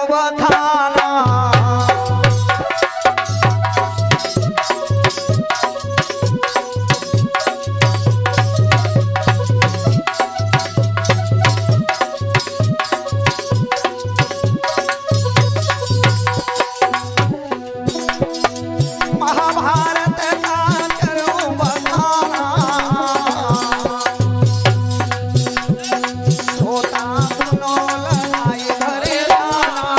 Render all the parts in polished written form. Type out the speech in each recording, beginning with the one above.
बखाना। महाभारत का करूं बखाना, सोता सुनो लड़ाई भरे जाना।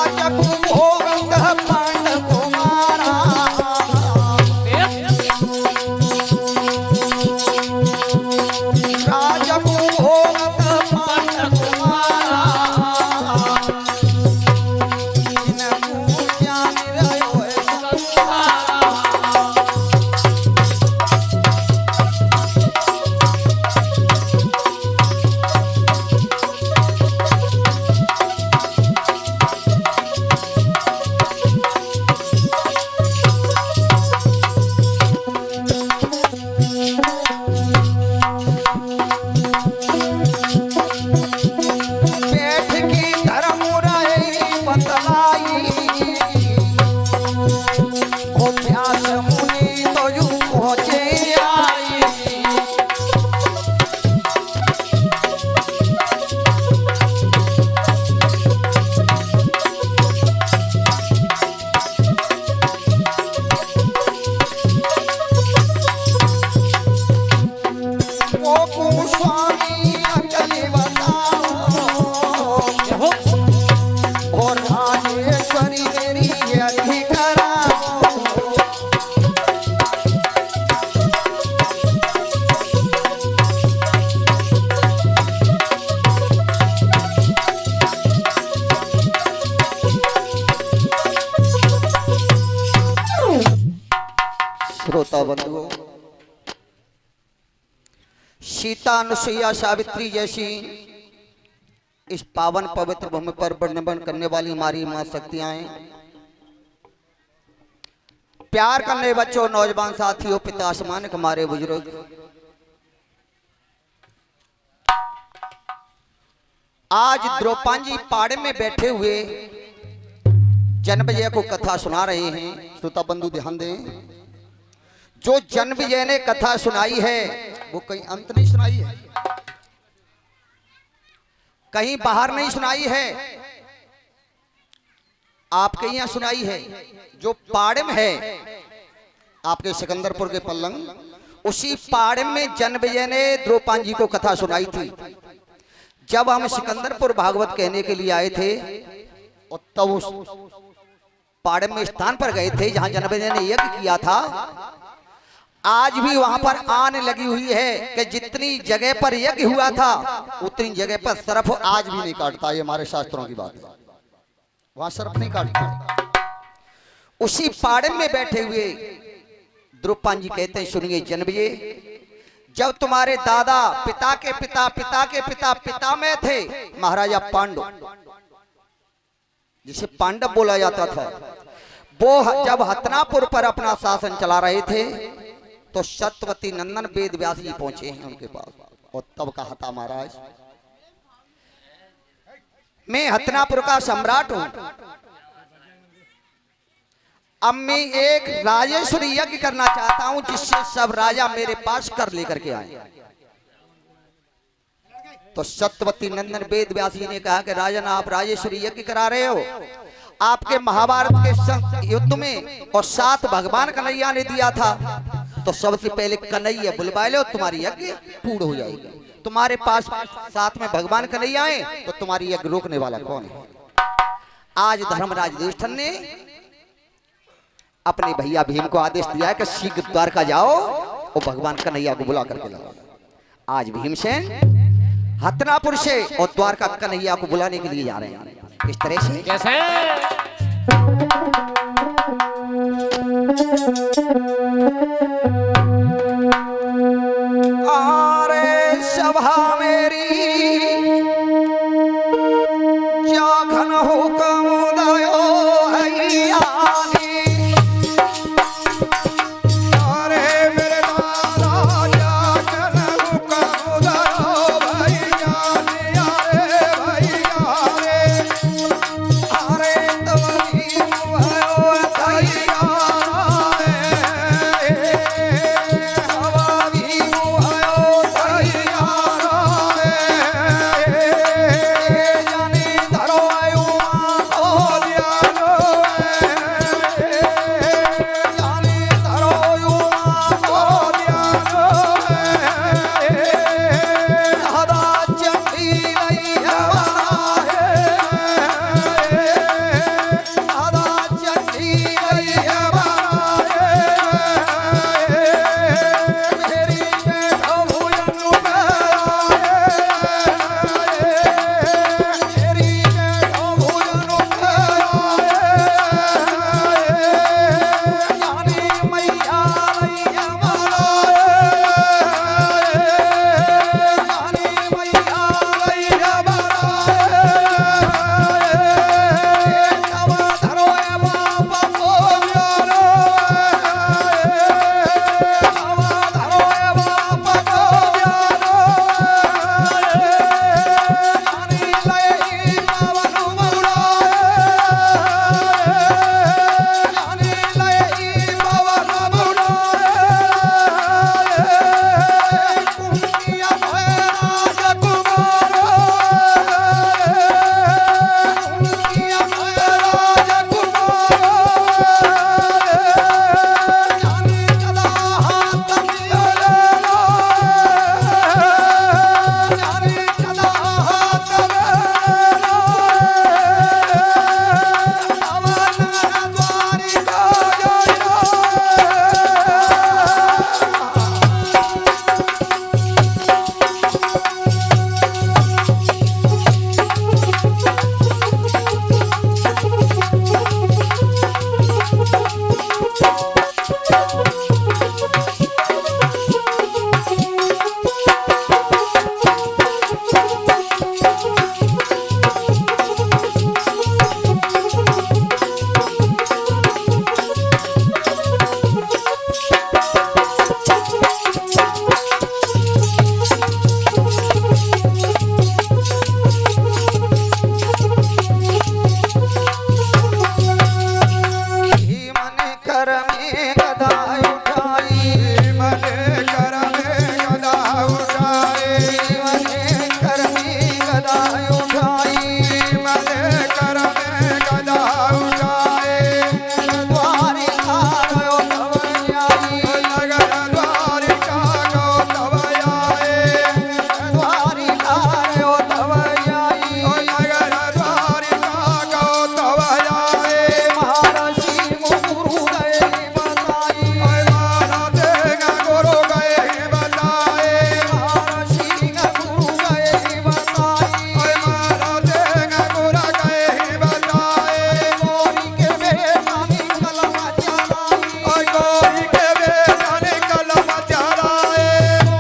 राजकुभोगंग पांड कुमारा, राजकुभोगंग पांड कुमारा, इनको ज्ञान रहो संसारा। पेट की धर्म रही बतलाई, ओ व्यास मुनि तो यूं पहुँचे आई। ओ कुस्वामी अचल बताओ, और राजेश्वरी मेरी यज्ञ कराओ। श्रोता बंधुओं, सीता अनुसुईया सावित्री जैसी इस पावन पवित्र भूमि पर वर्णन करने वाली हमारी मां शक्तियां हैं। प्यार करने बच्चों, नौजवान साथियों, पिता आसमान के हमारे बुजुर्ग, आज द्रौपदी पाड़े में बैठे हुए जन्मजय को कथा सुना रहे हैं। श्रोता बंधु ध्यान दें, जो जन्मजय ने कथा सुनाई है वो कहीं अंत नहीं सुनाई है, कहीं बाहर नहीं सुनाई है, आपके यहाँ सुनाई है। जो पाड़े में है आपके सिकंदरपुर के पल्लंग, उसी पाड़े में जन्मजय ने द्रौपदी जी को कथा सुनाई थी। जब हम सिकंदरपुर भागवत कहने के लिए आए थे और तब उस पाड़े में स्थान पर गए थे जहां जन्मजय ने यज्ञ किया था। आज भी वहां पर आन लगी हुई है कि जितनी जगह पर यज्ञ हुआ था उतनी जगह पर सर्प आज भी नहीं काटता। ये हमारे शास्त्रों की बात है, वहां सर्प नहीं काटता। उसी पाड़े में बैठे हुए द्रौपदी जी कहते हैं, सुनिए जन्मजय, जब तुम्हारे दादा पिता के पिता पिता के पिता पिता में थे महाराजा पांडु, जिसे पांडव बोला जाता था, वो जब हतनापुर पर अपना शासन चला रहे थे तो सत्यवती नंदन वेद व्यास जी पहुंचे हैं उनके पास और तब कहा था, महाराज मैं हतनापुर का सम्राट हूं, अब मैं एक राजेश्वरी यज्ञ करना चाहता हूं जिससे सब राजा मेरे पास कर लेकर के आए। तो सत्यवती नंदन वेद व्यास जी ने कहा कि राजन, आप राजेश्वरी यज्ञ करा रहे हो, आपके महाभारत के युद्ध में और साथ भगवान कन्हैया ने दिया था, तो सबसे पहले कन्हैया बुलवा लो, तुम्हारी यज्ञ पूर्ण हो जाएगी। तुम्हारे पास साथ में भगवान कन्हैया आए तो तुम्हारी यज्ञ रोकने वाला कौन है? आज धर्मराज युधिष्ठिर ने अपने भैया भीम को आदेश दिया है कि शीघ्र द्वारका जाओ और भगवान कन्हैया को बुला करके लाओ। आज भीमसेन हतनापुर से और द्वारका कन्हैया को बुलाने के लिए जा रहे हैं। इस तरह से कैसे आरे सभा मेरी जाखन हुक्म दयो हैयानी अरे मेरे लाला जाखन हुक्म दयो भैयानी अरे भैया रे अरे तवनी भयो हैया हवा भी भयो हैया जाने धरो आयो जाने धरो आयो हदा चंडी लैया हदा चंडी लैया मेरी बैठो भुजन मेरी बैठो भुजन जाने मैया लैया जाने मैया लैया तब धरो ए बाप को तब धरो ए बाप को जाने लई पवन मुड़ा जाने लई पवन मुड़ा कुंतिया भैराज कुमार कुंतिया भैराज कुमार जाने कदा हाथ दियो जाने कदा हाथ अवन द्वारिका ही मन कर में गदा उठाई मन कर में गदा उठाए मन कर में गदा उठाई मन कर में गदा उठाए द्वारिका गयो तब आई नगर द्वारिका को तब आए द्वारिका गयो तब आई नगर द्वारिका को तब आए महर्षि गुरु गए बताई गुरु गए बताए महर्षि गुरु गए बताई गुरु गए बताए गौरी के बेटा निकल चलाई गौरी के बेटा निकल चलाए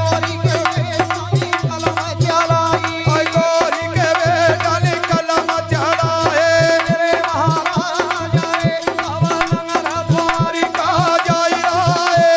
गौरी के बेटा निकल चलाई गौरी के बेटा निकल चलाए मेरे महाराज रे अवनगर द्वारिका का जाई राए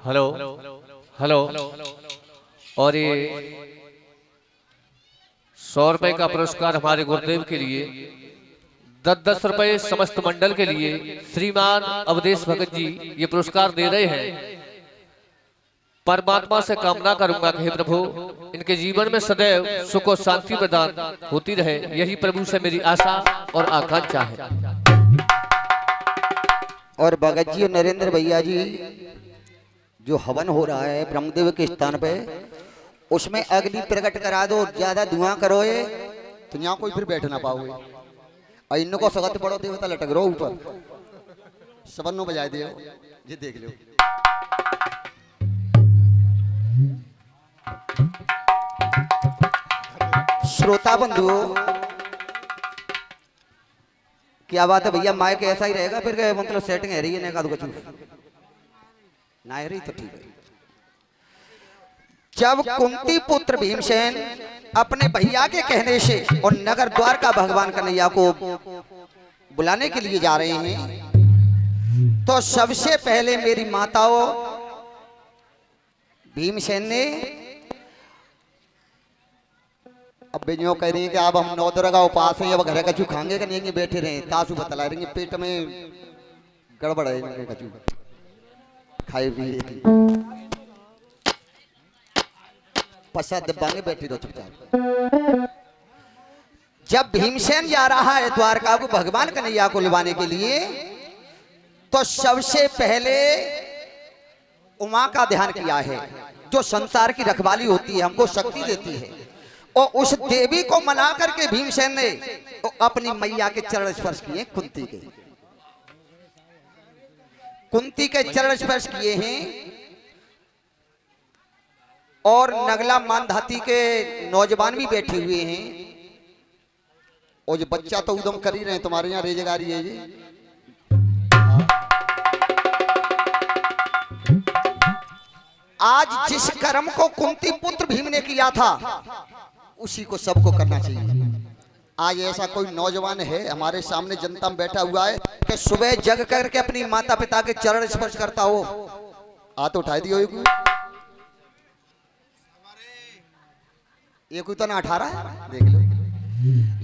हेलो हेलो और ये 100 रुपए का पुरस्कार हमारे गुरुदेव के लिए, 10-10 रुपए समस्त मंडल के लिए श्रीमान अवधेश भगत जी ये पुरस्कार दे रहे हैं। परमात्मा से कामना करूंगा कि हे प्रभु इनके जीवन में सदैव सुख और शांति प्रदान होती रहे, यही प्रभु से मेरी आशा और आकांक्षा है। और भगत जी और नरेंद्र भैया जी जो हवन हो रहा है ब्रह्मदेव के स्थान पे, उसमें अग्नि प्रकट करा दो, ज्यादा धुआं करो ये तो यहाँ कोई फिर बैठ ना पाओगे। और इनको सगत पड़ो देवता लटक रहो ऊपर, सबन्नो बजाए दे ये देख लो। श्रोता बंधुओं क्या बात है भैया, माइक ऐसा ही रहेगा फिर मतलब सेटिंग है रही है ना कुछ ना है रही तो ठीक है। जब कुंती पुत्र भीमसेन अपने भैया के कहने से और नगर द्वार का भगवान कन्हैया को बुलाने के लिए जा रहे हैं, तो सबसे पहले मेरी माताओं भीमसेन ने अब बेनियों कह रही है कि अब हम 9 दिन का उपास है, अब घर कचू खाएंगे कि नहीं बैठे रहे, तासु बतला रही है पेट में गड़बड़ है कचू खाए पिए पश्चात दबांगे बैठी रहो चुपचाप। जब भीमसेन जा रहा है द्वारका को भगवान कन्हैया को लिवाने के लिए, तो सबसे पहले उमा का ध्यान किया है, जो संसार की रखवाली होती है, हमको शक्ति देती है। और उस देवी को मना करके भीमसेन ने अपनी मैया के चरण स्पर्श किए, कुंती के चरण स्पर्श किए हैं। और नगला मानधाती के नौजवान भी बैठे हुए हैं, और जो बच्चा तो उदम कर ही रहे हैं, तुम्हारे यहाँ रेजगारी है जी। आज जिस कर्म को कुंती पुत्र भीम ने किया था उसी को सबको करना चाहिए। आज ऐसा कोई नौजवान है हमारे सामने जनता में बैठा हुआ है कि सुबह जग करके अपनी माता पिता के चरण स्पर्श करता हो, हाथ उठाई दियो ये कोई तो ना 18 देख लो।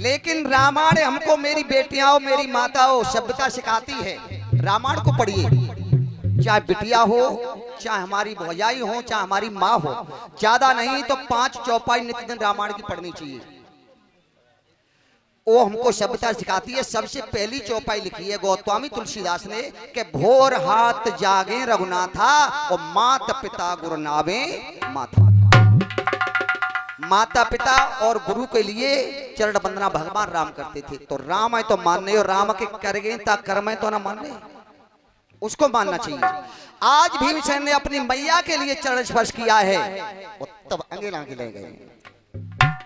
लेकिन रामायण हमको मेरी बेटियां मेरी माताओं सभ्यता सिखाती है। रामायण को पढ़िए, चाहे बिटिया हो, चाहे हमारी भौजाई हो, चाहे हमारी माँ हो, ज्यादा नहीं तो 5 चौपाई नित्य दिन रामायण की पढ़नी चाहिए। वो हमको सभ्यता सिखाती है। सबसे पहली चौपाई लिखी है गौतमी तुलसीदास ने कि भोर हाथ जागे रघुनाथा और माता पिता गुरु नावे माता। माता पिता और गुरु के लिए चरण वंदना भगवान राम करते थे। तो राम है तो मानने, और राम के कर गए ता कर्म है तो ना मानने, उसको मानना चाहिए। आज भीमसेन ने अपनी मैया के लिए चरण स्पर्श किया है, और तब अंगेला के ले गए।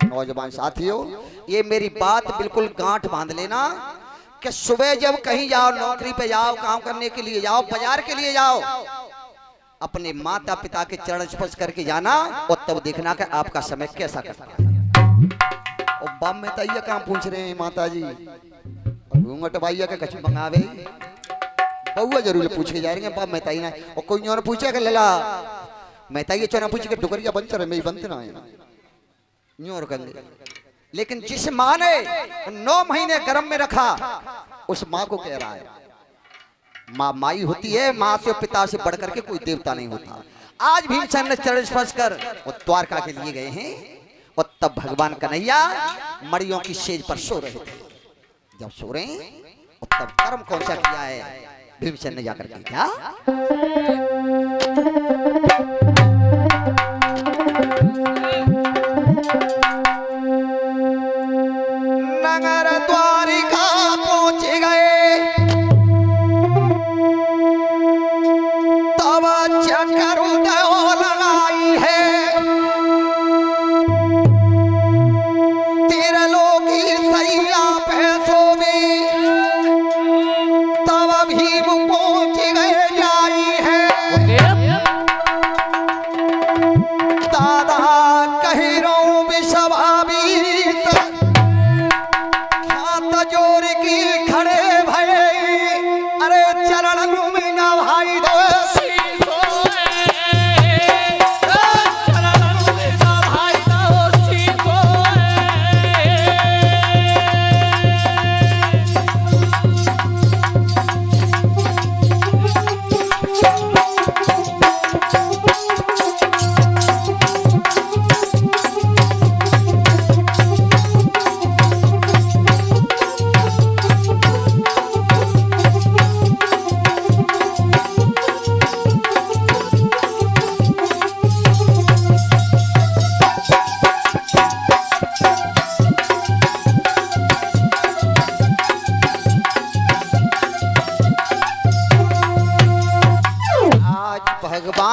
नौजवान साथियों, ये मेरी बात बिल्कुल गांठ बांध लेना कि सुबह जब कहीं जाओ, नौकरी पे जाओ, काम करने के लिए जाओ, बाजार के लिए जाओ, अपने माता पिता के चरण स्पर्श करके जाना, और तब देखना कि आपका समय कैसा करता है। और बाप में तैया काम पूछ रहे हैं माता जी, घूंघट भैया के कछु मंगावे बहुआ जरूर पूछ के जा रहे हैं बाप में ताई ना। और कोई और पूछा कि लला मैं ताई चोना पूछ के डुगरिया बंद रहे मैं बनते ना न्यू और कंगे। लेकिन जिस माँ ने 9 महीने गर्भ में रखा, उस माँ को कह रहा है माँ माई होती है, माँ से पिता से बढ़कर के कोई देवता नहीं होता। आज भीमसेन ने चरण स्पर्श कर वो द्वारका के लिए गए हैं, और तब भगवान कन्हैया मड़ियों की सेज पर सो रहे थे। जब सो रहे हैं, और तब कर्म कौन सा किया है भीमसेन ने जाकर के क्या नगर द्वारिका पहुंच गए, तब चक्कर लगाई है तेरे लोग सैया पैसों में, तब भीम पहुंच गए जाई है। दादा कह रो विश्वामीत ख्यात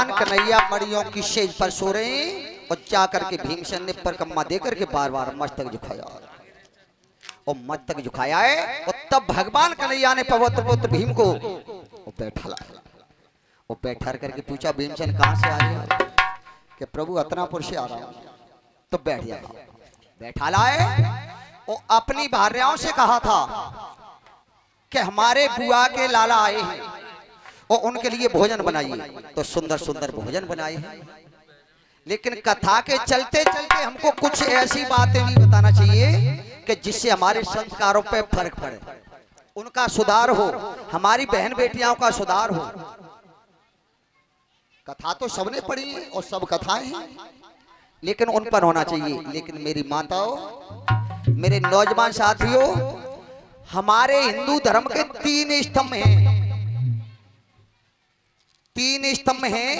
भगवान कन्हैया मड़ियों की सेज पर सो रहे हैं और जाकर के भीमसेन ने परकम्मा देकर के बार बार मस्तक झुकाया और मस्तक झुकाया है। और तब भगवान कन्हैया ने पवित्र पुत्र भीम को बैठा लाया और बैठा करके पूछा, भीमसेन कहां से आ रहे हो? कि प्रभु अतनापुर से आ रहा हूं। तो बैठ जा, बैठा लाए और अपनी भार्याओं से कहा था कि हमारे बुआ के लाला आए हैं और उनके लिए भोजन बनाइए। तो सुंदर सुंदर भोजन बनाए हैं, लेकिन कथा के चलते चलते हमको कुछ ऐसी बातें भी बताना चाहिए कि जिससे हमारे संस्कारों पे फर्क पड़े, उनका सुधार हो, हमारी बहन बेटियों का सुधार हो। कथा तो सबने पढ़ी है और सब कथाएं हैं, लेकिन उन पर होना चाहिए। लेकिन मेरी माताओं, मेरे नौजवान साथियों, हमारे हिंदू धर्म के 3 स्तंभ हैं। 3 स्तंभ हैं।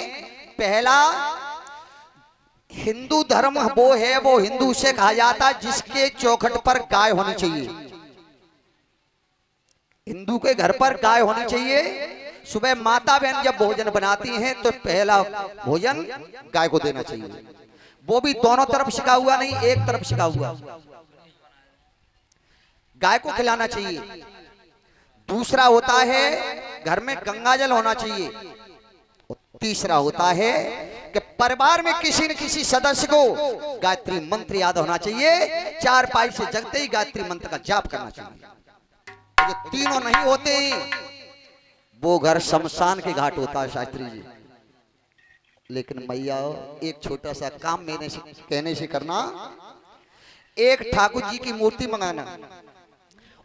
पहला, हिंदू धर्म वो है, वो हिंदू से कहा जाता जिसके चौखट पर गाय होनी चाहिए। हिंदू के घर पर गाय होनी चाहिए। सुबह माता बहन जब भोजन बनाती हैं तो पहला भोजन गाय को देना चाहिए। वो भी दोनों तरफ सिका हुआ नहीं, एक तरफ सिका हुआ, गाय को खिलाना चाहिए। दूसरा होता है घर में गंगा जल होना चाहिए। और तीसरा होता है कि परिवार में किसी न किसी सदस्य को गायत्री मंत्र याद होना चाहिए। 4 पाई से जगते ही गायत्री मंत्र का जाप करना चाहिए। ये तीनों नहीं होते वो घर शमशान के घाट होता है शास्त्री जी। लेकिन मैया एक छोटा सा काम मैंने कहने से करना, एक ठाकुर जी की मूर्ति मंगाना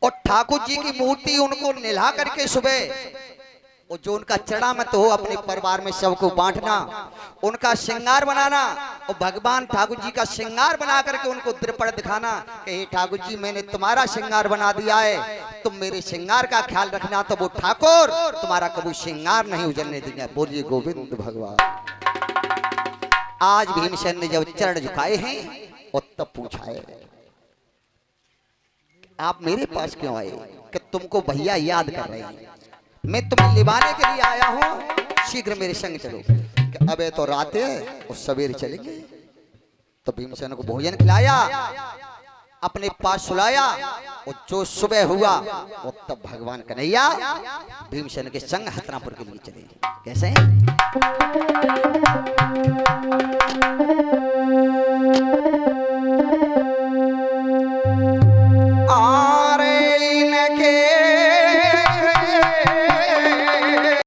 और ठाकुर जी की मूर्ति उनको निला करके सुबह और जो उनका चढ़ा मत हो अपने परिवार में सबको बांटना, उनका श्रृंगार बनाना और भगवान ठाकुर जी का श्रृंगार बना करके उनको दृपड़ दिखाना कि हे ठाकुर जी मैंने तुम्हारा श्रृंगार बना दिया है, तुम मेरे श्रृंगार का ख्याल रखना, तो वो ठाकुर तुम्हारा कभी श्रृंगार नहीं उजलने देंगे। बोलिए गोविंद भगवान। आज भीमसेन ने जब चरण झुकाए हैं और तब पूछा है, आप मेरे पास क्यों आए? कि तुमको भैया याद कर रहे हैं, मैं तुम्हें लिबाने के लिए आया हूं, शीघ्र मेरे संग चलो। कि अबे तो रात है और सवेरे चलेंगे। तो भीमसेन को भोजन खिलाया, अपने पास सुलाया और जो सुबह हुआ वो तब भगवान कन्हैया भीमसेन के संग हस्तिनापुर के लिए चले। कैसे?